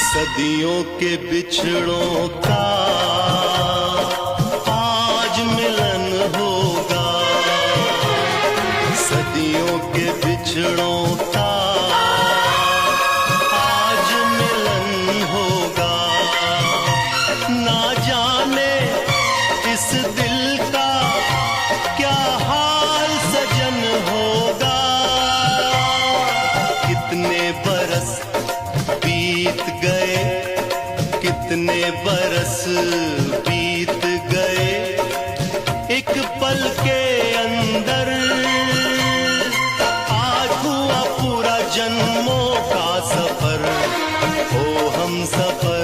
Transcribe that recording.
सदियों के बिछड़ों का आज मिलन होगा, सदियों के बिछड़ों का आज मिलन होगा। ना जाने इस दिल का क्या हाल सजन होगा। कितने बरस बीत गए, कितने बरस बीत गए, एक पल के अंदर आज हुआ पूरा जन्मों का सफर। ओ हम सफर